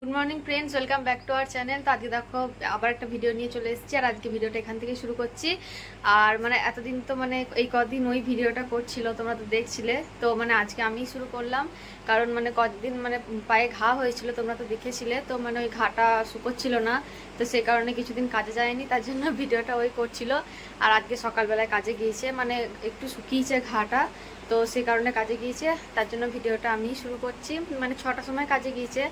Good morning friends, welcome back to our channel. তো আজকে দেখো আবার একটা ভিডিও নিয়ে চলে এসেছি। আর আজকে ভিডিওটা এখান থেকে শুরু করছি। আর এতদিন তো এই কদিন ওই ভিডিওটা করছিল, তোমরা তো দেখছিলে। তো আজকে আমি শুরু করলাম, কারণ কদিন পায়ে ঘা হয়েছিল, তোমরা তো দেখেছিলে। তো ওই ঘাটা শুকোচ্ছিল না, তো সে কারণে কিছুদিন কাজে যায়নি, তার জন্য ভিডিওটা ওই করছিল। আর আজকে সকালবেলায় কাজে গিয়েছে, একটু শুকিয়েছে ঘাটা, তো সেই কারণে কাজে গিয়েছে, তার জন্য ভিডিওটা আমি শুরু করছি। 6টার সময় কাজে গিয়েছে,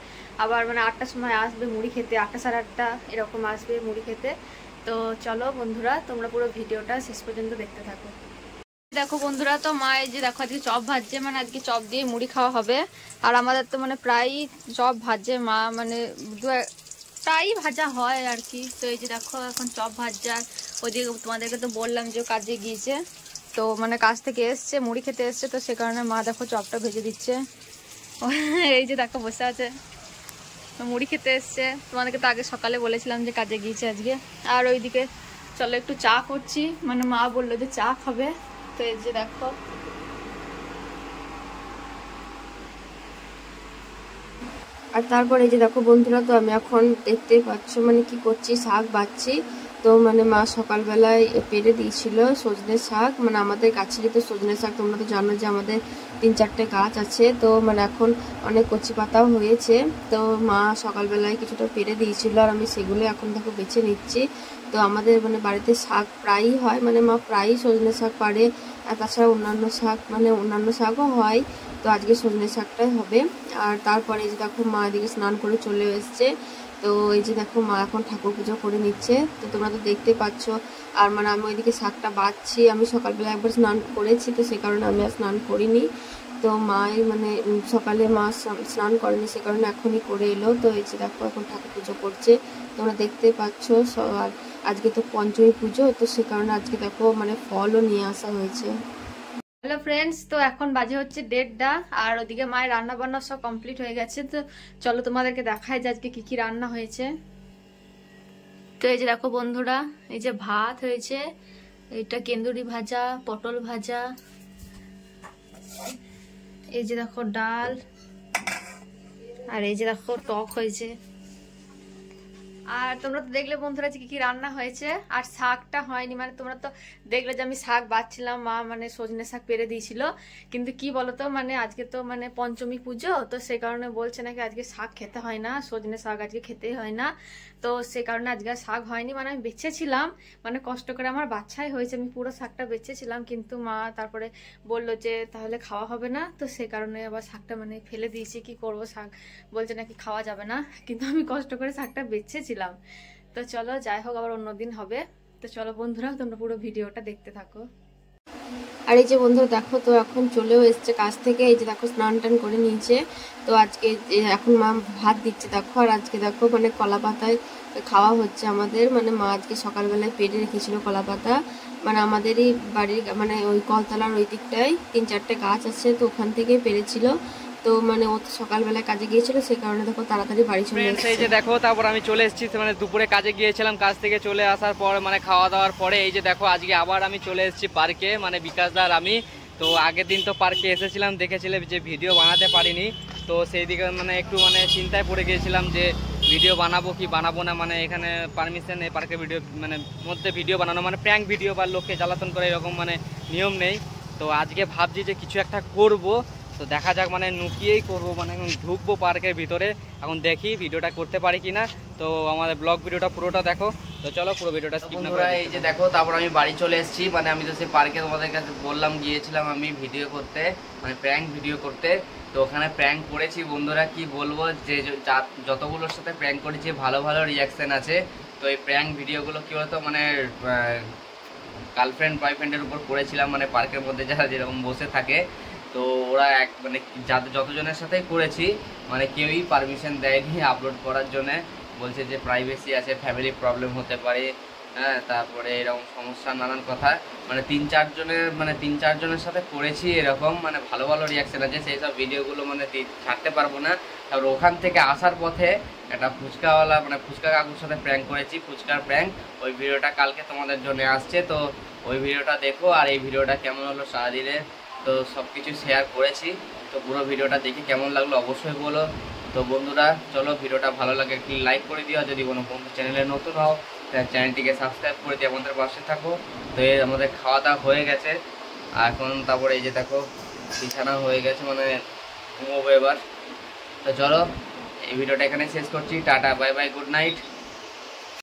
আবার 8টার সময় আসবে মুড়ি খেতে, 8টা সাড়ে 8টা এরকম আসবে মুড়ি খেতে। তো চলো বন্ধুরা, তোমরা পুরো ভিডিওটা শেষ পর্যন্ত দেখতে থাকো। দেখো বন্ধুরা, তো মা এই যে দেখো আজকে চপ ভাজছে, আজকে চপ দিয়ে মুড়ি খাওয়া হবে। আর আমাদের তো প্রায়ই চপ ভাজছে মা, প্রায়ই ভাজা হয় আর কি। তো এই যে দেখো এখন চপ ভাজছে। আর ওইদিকে তোমাদেরকে তো বললাম যে কাজে গিয়েছে, তো কাজ থেকে এসছে, মুড়ি খেতে এসছে, তো সে কারণে মা দেখো চপটা ভেজে দিচ্ছে। এই যে দেখো বসে আছে, মুড়ি খেতে এসছে। তোমাদেরকে তো আগে সকালে বলেছিলাম যে কাজে গিয়েছে আজকে। আর ওইদিকে চলো একটু চা করছি, মা বললো যে চা খাবে। তো এই যে দেখো আর তারপরে এই যে দেখো বন্ধুরা, তো আমি এখন দেখতে পাচ্ছ কি করছি, শাক বাচ্ছি। তো মা সকালবেলায় পেরে দিয়েছিল সজনে শাক, আমাদের গাছেরই তো সজনে শাক, তোমরা তো জানো যে আমাদের 3-4টে গাছ আছে। তো এখন অনেক কচি পাতাও হয়েছে। তো মা সকালবেলায় কিছুটা পেরে দিয়েছিল, আর আমি সেগুলো এখন দেখো বেছে নিচ্ছি। তো আমাদের বাড়িতে শাক প্রায়ই হয়, মা প্রায়ই সজনে শাক পারে। আর তাছাড়া অন্যান্য শাক অন্যান্য শাকও হয়। তো আজকে সজনে শাকটাই হবে। আর তারপরে এই যে দেখো মা এদিকে স্নান করে চলে এসছে। তো এই যে দেখো মা এখন ঠাকুর পুজো করে নিচ্ছে, তো তোমরা তো দেখতে পাচ্ছ। আর আমি ওইদিকে শাকটা বাচ্ছি, আমি সকালবেলা একবার স্নান করেছি, তো সে কারণে আমি আর স্নান করিনি। তো মাই সকালে মা স্নান করেনি, সে কারণে এখনই করে এলো। তো এই যে দেখো এখন ঠাকুর পুজো করছে, তোমরা দেখতে পাচ্ছ। আর আজকে তো পঞ্চমী পুজো, তো সে কারণে আজকে দেখো ফলও নিয়ে আসা হয়েছে। হ্যালো ফ্রেন্ডস, তো এখন বাজে হচ্ছে 1:30, আর ওদিকে মায়ের রান্না বান্না সব কমপ্লিট হয়ে গেছে। তো চলো তোমাদেরকে দেখায় যে আজকে কি কি রান্না হয়েছে। তো এই যে দেখো বন্ধুরা, এই যে ভাত হয়েছে, এটা কেন্দুরি ভাজা, পটল ভাজা, এই যে দেখো ডাল, আর এই যে দেখো টক হয়েছে। আর তোমরা তো দেখলে বন্ধুরা যে কি কি রান্না হয়েছে। আর শাকটা হয়নি, তোমরা তো দেখলে যে আমি শাক বাচ্ছিলাম, মা সজনে শাক পেরে দিয়েছিল। কিন্তু কি বলতো আজকে তো পঞ্চমী পুজো, তো সে কারণে বলছে নাকি আজকে শাক খেতে হয় না, সজনে শাক আজকে খেতেই হয় না। তো সে কারণে আজকে শাক হয়নি। আমি বেছেছিলাম, কষ্ট করে আমার বাচ্চাই হয়েছে, আমি পুরো শাকটা বেছেছিলাম, কিন্তু মা তারপরে বললো যে তাহলে খাওয়া হবে না। তো সে কারণে আবার শাকটা ফেলে দিয়েছি, কি করব, শাক বলছে নাকি খাওয়া যাবে না, কিন্তু আমি কষ্ট করে শাকটা বেছেছিলাম। তো চলো যাই হোক, আবার অন্যদিন হবে। তো চলো বন্ধুরা, তোমরা পুরো ভিডিওটা দেখতে থাকো। আর এই যে বন্ধুরা দেখো, তো এখন চলেও এসছে কাজ থেকে। এই যে দেখো স্নান টান করে নিয়েছে। তো আজকে এখন মা ভাত দিচ্ছে দেখো। আর আজকে দেখো কলা পাতায় খাওয়া হচ্ছে আমাদের, মা আজকে সকালবেলায় পেরে রেখেছিল কলা পাতা। আমাদেরই বাড়ির ওই কলতলার ওই দিকটায় 3-4টে গাছ আছে, তো ওখান থেকে পেরেছিল। তো ও তো সকালবেলায় কাজে গিয়েছিল, সে কারণে দেখো তাড়াতাড়ি বাড়ি চলে এসেছে। এই যে দেখো, তারপর আমি চলে এসেছি, দুপুরে কাজে গিয়েছিলাম, কাজ থেকে চলে আসার পর খাওয়া দাওয়ার পরে এই যে দেখো আজকে আবার আমি চলে এসেছি পার্কে, বিকাশদার আমি। তো আগের দিন তো পার্কে এসেছিলাম, দেখেছিলাম যে ভিডিও বানাতে পারিনি। তো সেই দিকে একটু চিন্তায় পড়ে গিয়েছিলাম যে ভিডিও বানাবো কি বানাবো না। এখানে পারমিশন এই পার্কে ভিডিও মধ্যে ভিডিও বানানো প্র্যাঙ্ক ভিডিও বা লোককে জ্বালাতন করে এরকম নিয়ম নেই। তো আজকে ভাবছি যে কিছু একটা করব। তো দেখা যাক, নুকিয়েই করবো, এখন ঢুকবো পার্কের ভিতরে, এখন দেখি ভিডিওটা করতে পারি কিনা। তো আমাদের ব্লগ ভিডিওটা পুরোটা দেখো। তো চলো পুরো ভিডিওটা স্কিপ না করে। এই যে দেখো, তারপর আমি বাড়ি চলে এসেছি। আমি তো সেই পার্কে তোমাদের কাছে বললাম গিয়েছিলাম আমি ভিডিও করতে, প্র্যাঙ্ক ভিডিও করতে। তো ওখানে প্র্যাঙ্ক করেছি বন্ধুরা, কি বলবো, যে যতগুলোর সাথে প্র্যাঙ্ক করেছি ভালো ভালো রিয়াকশান আছে। তো এই প্র্যাঙ্ক ভিডিওগুলো কী বলতো, গার্লফ্রেন্ড বয়ফ্রেন্ডের উপর করেছিলাম, পার্কের মধ্যে যারা যেরকম বসে থাকে। তো ওরা যাদের যতজনের সাথেই করেছি কেউই পারমিশন দেয়নি আপলোড করার জন্যে। বলছে যে প্রাইভেসি আছে, ফ্যামিলি প্রবলেম হতে পারে, হ্যাঁ, তারপরে এরকম সমস্যা নানান কথা। 3-4 জনের সাথে করেছি এরকম, ভালো ভালো রিয়াকশান আছে, সেই সব ভিডিওগুলো ছাড়তে পারবো না। তারপর ওখান থেকে আসার পথে একটা ফুচকাওয়ালা ফুচকা কাকুর সাথে প্র্যাঙ্ক করেছি, ফুচকার প্র্যাঙ্ক। ওই ভিডিওটা কালকে তোমাদের জন্য আসছে, তো ওই ভিডিওটা দেখো। আর এই ভিডিওটা কেমন হলো সারাদিনে, তো সব কিছু শেয়ার করেছি। তো পুরো ভিডিওটা দেখে কেমন লাগলো অবশ্যই বলো। তো বন্ধুরা চলো, ভিডিওটা ভালো লাগে একটু লাইক করে দিও, যদি কোনো বন্ধু চ্যানেলে নতুন হও তাহলে চ্যানেলটিকে সাবস্ক্রাইব করে দিয়ে আমাদের পাশে থাকো। তো এই আমাদের খাওয়া দাওয়া হয়ে গেছে, আর এখন তারপরে এই যে দেখো বিছানা হয়ে গেছে, মানে ঘুমোবো এবার। তো চলো এই ভিডিওটা এখানে শেষ করছি, tata bye bye, good night.